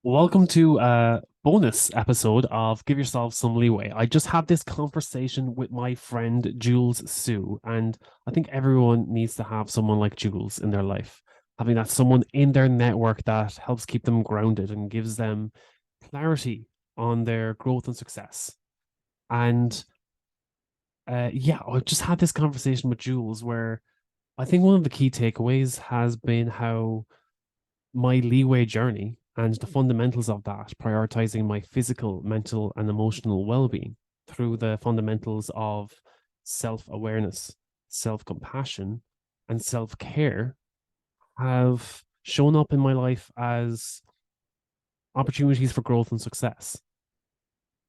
Welcome to a bonus episode of Give Yourself Some Leeway. I just had this conversation with my friend Jules Su, and I think everyone needs to have someone like Jules in their life, having that someone in their network that helps keep them grounded and gives them clarity on their growth and success. And yeah, I just had this conversation with Jules where I think one of the key takeaways has been how my leeway journey and the fundamentals of that, prioritizing my physical, mental, and emotional well being through the fundamentals of self awareness, self compassion, and self care, have shown up in my life as opportunities for growth and success.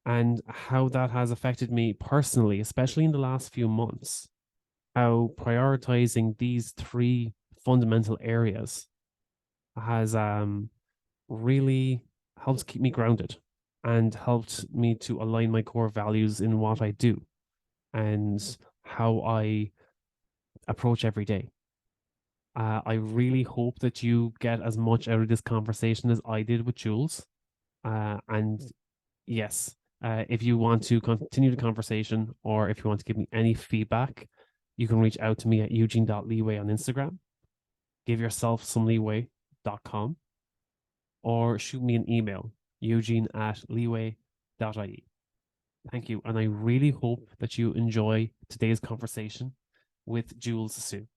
And how that has affected me personally, especially in the last few months, how prioritizing these three fundamental areas has really helped keep me grounded and helped me to align my core values in what I do and how I approach every day. I really hope that you get as much out of this conversation as I did with Jules. And yes, if you want to continue the conversation or if you want to give me any feedback, you can reach out to me at eugene.leeway on Instagram, giveyourselfsomeleeway.com, or shoot me an email, eugene@leeway.ie. Thank you. And I really hope that you enjoy today's conversation with Jules Su.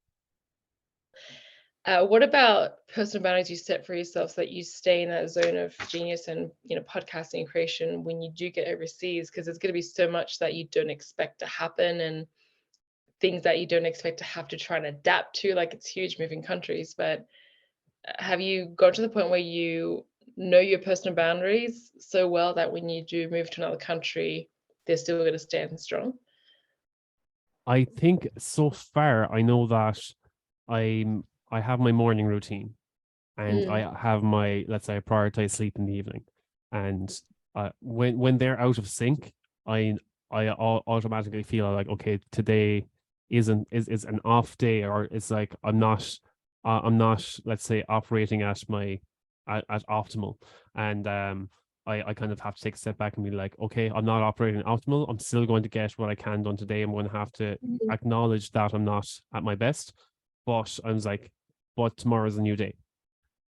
What about personal boundaries you set for yourself so that you stay in that zone of genius and podcasting creation when you do get overseas? Because there's going to be so much that you don't expect to happen and things that you don't expect to have to try and adapt to. Like it's huge moving countries, but have you got to the point where you know your personal boundaries so well that when you do move to another country, they're still going to stand strong? I think so far I know that I'm I have my morning routine and Mm, I have my, let's say, I prioritize sleep in the evening. And when they're out of sync, I automatically feel like, okay, today is an off day, or it's like I'm not, let's say, operating at my at optimal. And I kind of have to take a step back and be like, okay, I'm not operating optimal. I'm still going to get what I can done today. I'm going to have to mhm, acknowledge that I'm not at my best, but I was like, but tomorrow's a new day.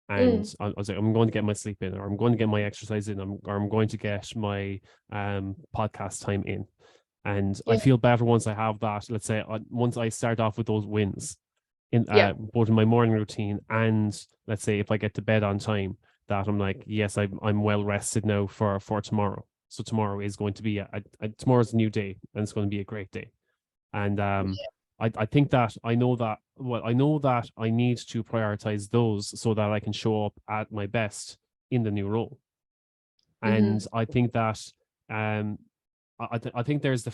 And mm, I was like, I'm going to get my sleep in, or I'm going to get my exercise in, or I'm going to get my podcast time in. And I yeah, feel better once I have that. Let's say once I start off with those wins in yeah, both in my morning routine, and let's say if I get to bed on time, that I'm like, yes, I'm well rested now for tomorrow. So tomorrow is going to be tomorrow's a new day, and it's going to be a great day. And I think that I know that I need to prioritize those so that I can show up at my best in the new role. And hmm, I think that um I think there's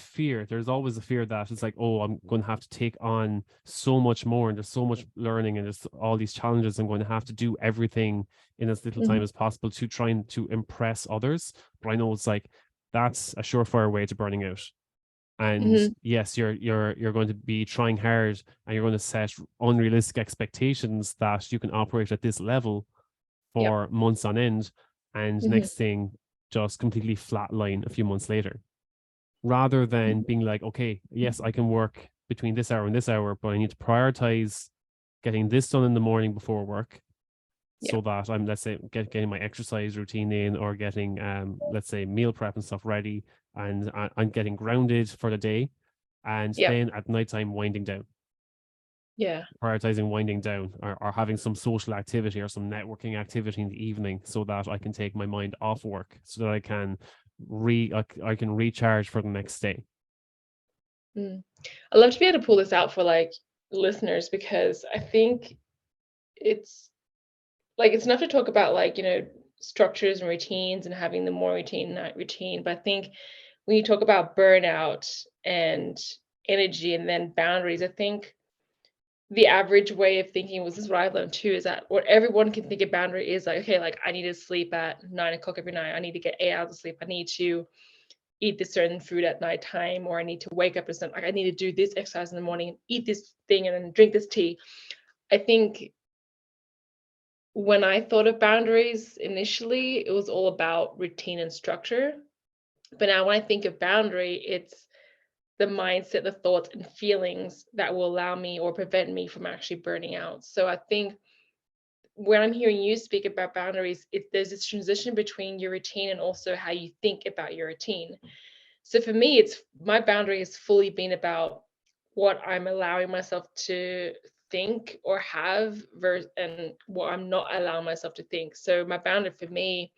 always the fear that it's like, oh, I'm going to have to take on so much more, and there's so much learning, and there's all these challenges. I'm going to have to do everything in as little hmm, time as possible to try and to impress others. But I know it's like that's a surefire way to burning out. And hmm, yes, you're going to be trying hard, and you're going to set unrealistic expectations that you can operate at this level yeah, for months on end, and hmm, next thing, just completely flatline a few months later, rather than being like, okay, yes, I can work between this hour and this hour, but I need to prioritize getting this done in the morning before work, yeah, so that I'm, let's say, getting my exercise routine in, or getting let's say, meal prep and stuff ready, and I'm getting grounded for the day, and yeah, then at nighttime winding down, yeah. prioritizing winding down, or having some social activity or some networking activity in the evening, so that I can take my mind off work, so that I can recharge for the next day. Mm. I'd love to be able to pull this out for like listeners because I think it's it's enough to talk about structures and routines and having the morning routine, night routine. But I think when you talk about burnout and energy and then boundaries, I think the average way of thinking was this is what I've learned too, is that what everyone can think a boundary is like, okay, like I need to sleep at 9 o'clock every night. I need to get 8 hours of sleep. I need to eat this certain food at nighttime, or I need to wake up at some like I need to do this exercise in the morning, eat this thing, and then drink this tea. I think when I thought of boundaries initially, it was all about routine and structure. But now when I think of boundary, it's the mindset, the thoughts and feelings that will allow me or prevent me from actually burning out. So I think when I'm hearing you speak about boundaries, there's this transition between your routine and also how you think about your routine. So for me, it's my boundary has fully been about what I'm allowing myself to think or have and what I'm not allowing myself to think. So my boundary for me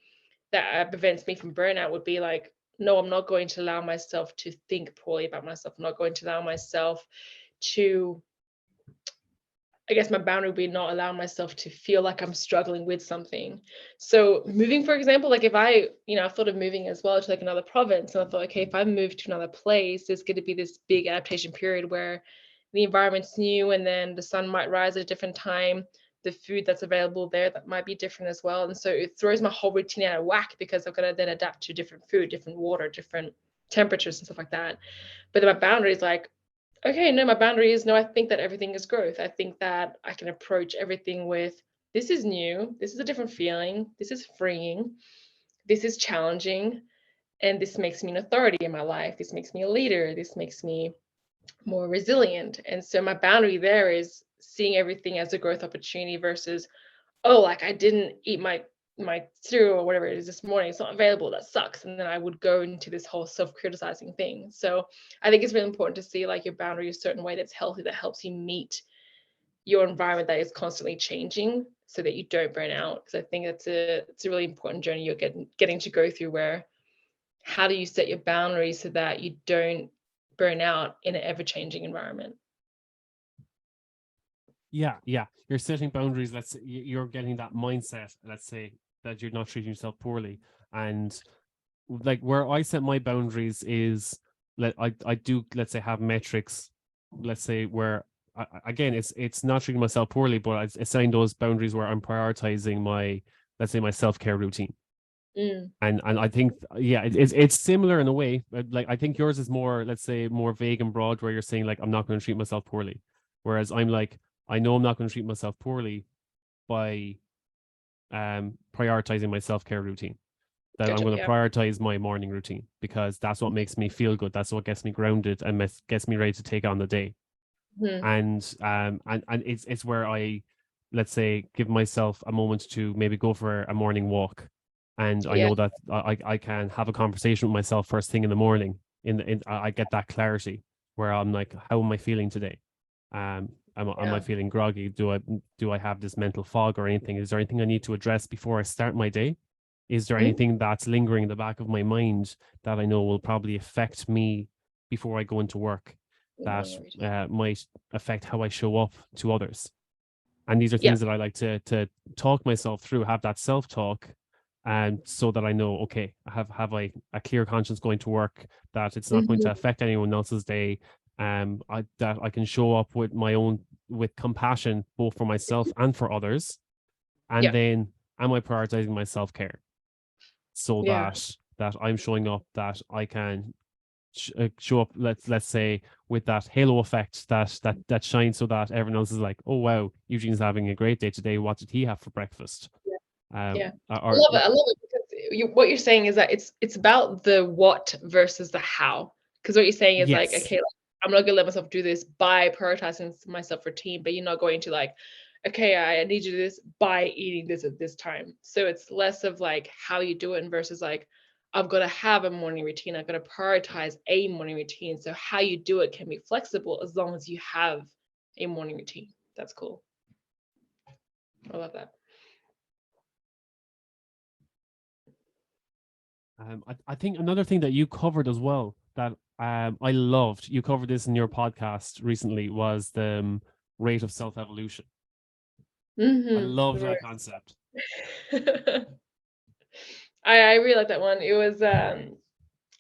that prevents me from burnout would be like, no, I'm not going to allow myself to think poorly about myself. I'm not going to allow myself to, I guess my boundary would be not allow myself to feel like I'm struggling with something. So moving, for example, like if I thought of moving as well to like another province, and I thought, okay, if I move to another place, there's going to be this big adaptation period where the environment's new and then the sun might rise at a different time. The food that's available there that might be different as well. And so it throws my whole routine out of whack because I've got to then adapt to different food, different water, different temperatures and stuff like that. But then my boundary is like, okay, no, my boundary is no, I think that everything is growth. I think that I can approach everything with this is new, this is a different feeling, this is freeing, this is challenging, and this makes me an authority in my life. This makes me a leader, this makes me more resilient. And so my boundary there is seeing everything as a growth opportunity versus, oh, like I didn't eat my cereal or whatever it is this morning, it's not available, that sucks. And then I would go into this whole self-criticizing thing. So I think it's really important to see like your boundary a certain way that's healthy, that helps you meet your environment that is constantly changing so that you don't burn out. Because I think it's a really important journey you're getting to go through, where how do you set your boundaries so that you don't burn out in an ever-changing environment? Yeah. You're setting boundaries. Let's say you're getting that mindset. Let's say that you're not treating yourself poorly, and like where I set my boundaries is I do, let's say, have metrics. Let's say where again it's not treating myself poorly, but it's setting those boundaries where I'm prioritizing my, let's say, my self-care routine. And I think, yeah, it's similar in a way, but like I think yours is more, let's say, more vague and broad, where you're saying like I'm not going to treat myself poorly, whereas I'm like, I know I'm not going to treat myself poorly by prioritizing my self-care routine. That I'm Gotcha. going to Yeah. prioritize my morning routine because that's what makes me feel good. That's what gets me grounded and gets me ready to take on the day. Mhm. And it's where I, let's say, give myself a moment to maybe go for a morning walk, and I Yeah. know that I can have a conversation with myself first thing in the morning. I get that clarity where I'm like, how am I feeling today? Am I Yeah. feeling groggy? Do I have this mental fog or anything? Is there anything I need to address before I start my day? Is there Mhm. anything that's lingering in the back of my mind that I know will probably affect me before I go into work, that might affect how I show up to others? And these are Yeah. things that I like to talk myself through, have that self-talk, and so that I know, okay, have I a clear conscience going to work, that it's not going to Mhm. affect anyone else's day, that I can show up with my own, with compassion both for myself and for others. And Yeah. then am I prioritizing my self-care so Yeah. that I'm showing up, that I can show up, let's say, with that halo effect that shines, so that everyone else is like, oh wow, Eugene's having a great day today, what did he have for breakfast? Yeah. um Yeah. I or love it. I love it because what you're saying is that it's about the what versus the how. Because what you're saying is like, yes, okay, like, I'm not gonna let myself do this by prioritizing myself routine, but you're not going to like, okay, I need you to do this by eating this at this time. So it's less of like how you do it and versus like, I've got to have a morning routine. I've got to prioritize a morning routine. So how you do it can be flexible as long as you have a morning routine. That's cool. I love that. I think another thing that you covered as well, that I loved, you covered this in your podcast recently, was the rate of self-evolution. I Mm-hmm. love that concept. I really like that one. It was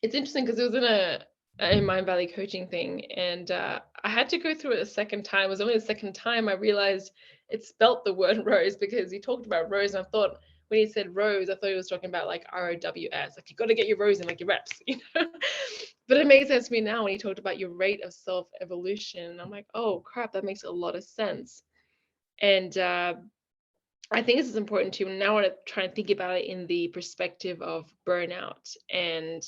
it's interesting because it was in a Mind Valley coaching thing, and I had to go through it a second time. It was only the second time I realized it spelt the word rose, because he talked about rose, and I thought when he said rose, I thought he was talking about like ROWS, like you got to get your rose in, like your reps, you know. But it makes sense to me now when he talked about your rate of self evolution. I'm like, oh crap, that makes a lot of sense. And I think this is important too. Now I want to try and think about it in the perspective of burnout and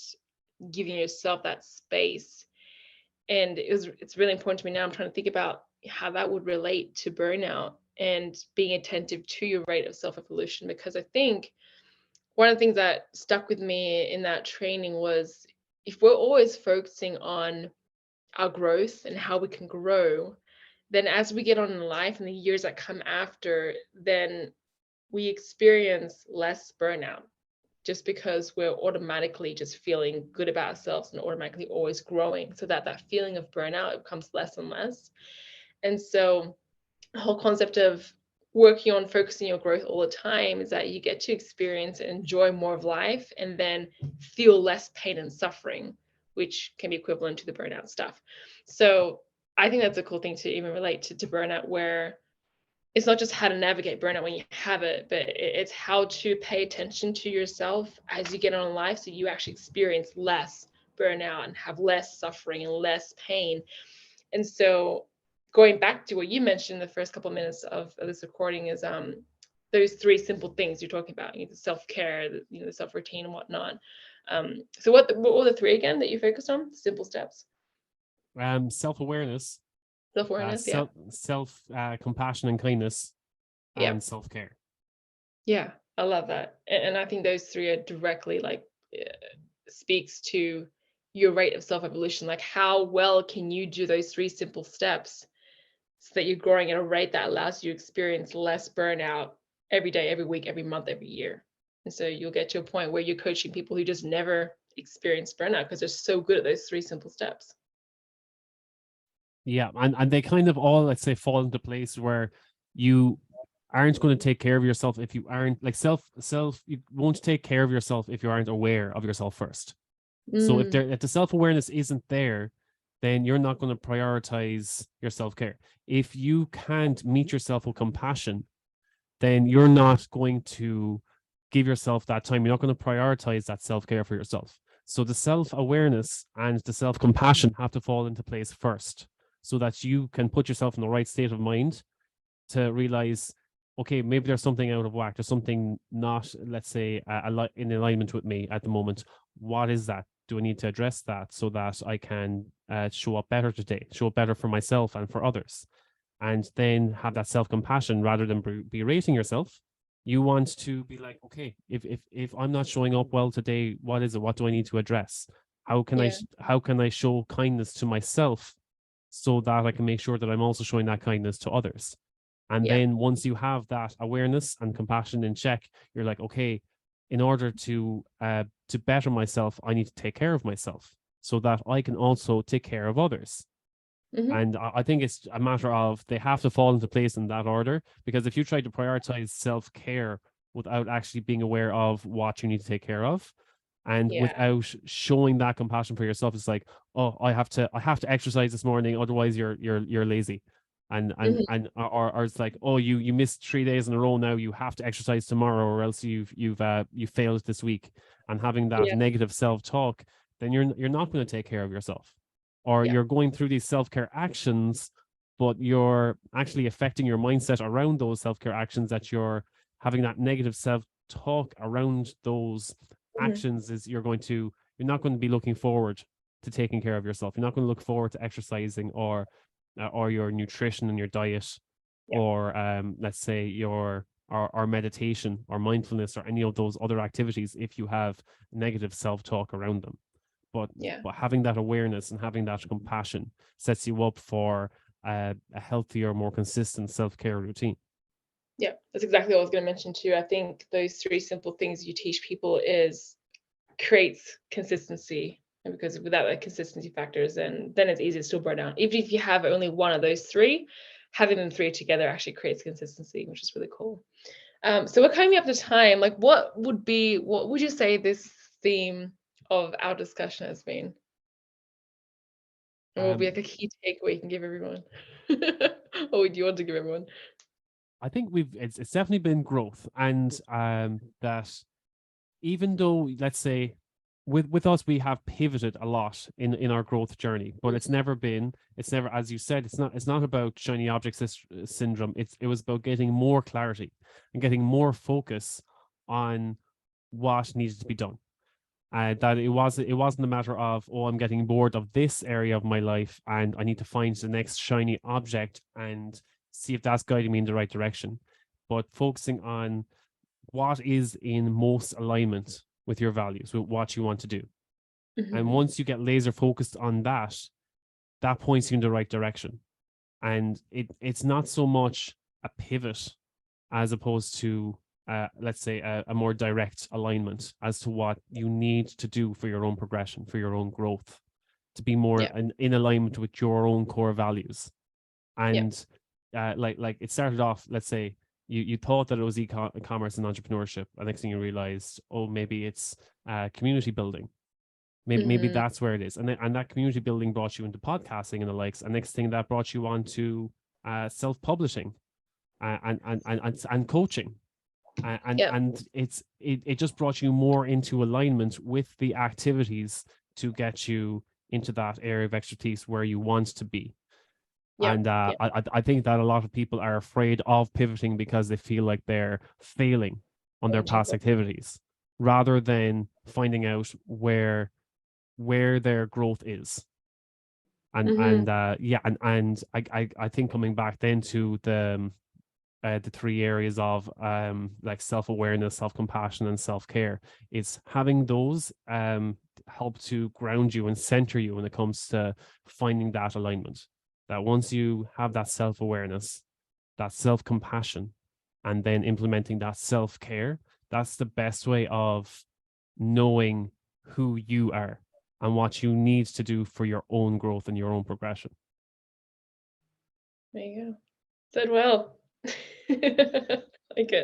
giving yourself that space. And it's really important to me now. I'm trying to think about how that would relate to burnout and being attentive to your rate of self-evolution, because I think one of the things that stuck with me in that training was, if we're always focusing on our growth and how we can grow, then as we get on in life and the years that come after, then we experience less burnout, just because we're automatically just feeling good about ourselves and automatically always growing, so that that feeling of burnout becomes less and less. And so the whole concept of working on focusing your growth all the time is that you get to experience and enjoy more of life, and then feel less pain and suffering, which can be equivalent to the burnout stuff. So I think that's a cool thing to even relate to burnout, where it's not just how to navigate burnout when you have it, but it's how to pay attention to yourself as you get on in life, so you actually experience less burnout and have less suffering and less pain. And so going back to what you mentioned in the first couple of minutes of this recording is those three simple things you're talking about, the self-care, the self-routine and whatnot. So what were the three again that you focused on? Simple steps. Self-awareness, Self-awareness. Yeah. self compassion and kindness, Yeah. and self-care. Yeah, I love that. And I think those three are directly like speaks to your rate of self-evolution. Like, how well can you do those three simple steps so that you're growing at a rate that allows you to experience less burnout every day, every week, every month, every year. And so you'll get to a point where you're coaching people who just never experience burnout because they're so good at those three simple steps. Yeah, and they kind of all, let's say, fall into place where you aren't going to take care of yourself if you aren't like you won't take care of yourself if you aren't aware of yourself first. So if the self-awareness isn't there, then you're not going to prioritize your self-care. If you can't meet yourself with compassion, then you're not going to give yourself that time. You're not going to prioritize that self-care for yourself. So the self-awareness and the self-compassion have to fall into place first, so that you can put yourself in the right state of mind to realize, okay, maybe there's something out of whack. There's something not, let's say, in alignment with me at the moment. What is that? Do I need to address that so that I can show up better today, show up better for myself and for others? And then have that self-compassion rather than berating yourself. You want to be like, okay, if I'm not showing up well today, what is it? What do I need to address? Yeah. How can I show kindness to myself so that I can make sure that I'm also showing that kindness to others? And Yeah. then once you have that awareness and compassion in check, you're like, okay, in order to better myself, I need to take care of myself so that I can also take care of others. Mm-hmm. And I think it's a matter of they have to fall into place in that order, because if you try to prioritize self-care without actually being aware of what you need to take care of, and Yeah. without showing that compassion for yourself, it's like, oh, I have to exercise this morning, otherwise you're lazy. Mm-hmm. Or it's like, oh, you missed 3 days in a row, now you have to exercise tomorrow or else you failed this week. And having that Yeah. negative self-talk, then you're not going to take care of yourself. Or Yeah. you're going through these self-care actions, but you're actually affecting your mindset around those self-care actions, that you're having that negative self-talk around those Mm-hmm. actions. You're not going to be looking forward to taking care of yourself. You're not going to look forward to exercising or your nutrition and your diet, Yeah. or let's say your or meditation or mindfulness or any of those other activities if you have negative self-talk around them. But Yeah. having that awareness and having that compassion sets you up for a healthier, more consistent self-care routine. Yeah. That's exactly what I was going to mention too. I think those three simple things you teach people is creates consistency. And because without that consistency factors, then it's easy to still burn out. Even if you have only one of those three, having them three together actually creates consistency, which is really cool. So we're coming up to time. Like, what would you say this theme of our discussion has been? And what will be Um, like a key takeaway you can give everyone? Or would you want to give everyone? I think it's definitely been growth, and that even though, let's say, with us, we have pivoted a lot in our growth journey, but it's never, as you said, it's not about shiny object syndrome. It was about getting more clarity and getting more focus on what needed to be done. That it wasn't a matter of, oh, I'm getting bored of this area of my life and I need to find the next shiny object and see if that's guiding me in the right direction, but focusing on what is in most alignment with your values, with what you want to do. And once you get laser focused on that, that points you in the right direction. And it's not so much a pivot as opposed to, let's say, a more direct alignment as to what you need to do for your own progression, for your own growth, to be more in alignment with your own core values. And like it started off, let's say, you thought that it was e-commerce and entrepreneurship. The next thing you realized, oh, maybe it's community building. Maybe that's where it is. And that community building brought you into podcasting and the likes. And next thing that brought you on to self-publishing and coaching. And it just brought you more into alignment with the activities to get you into that area of expertise where you want to be. And I think that a lot of people are afraid of pivoting because they feel like they're failing on their past activities, rather than finding out where their growth is. And I think coming back then to the three areas of like self-awareness, self-compassion, and self-care, is having those help to ground you and center you when it comes to finding that alignment. That once you have that self-awareness, that self-compassion, and then implementing that self-care, that's the best way of knowing who you are and what you need to do for your own growth and your own progression. There you go. Said well. Like it.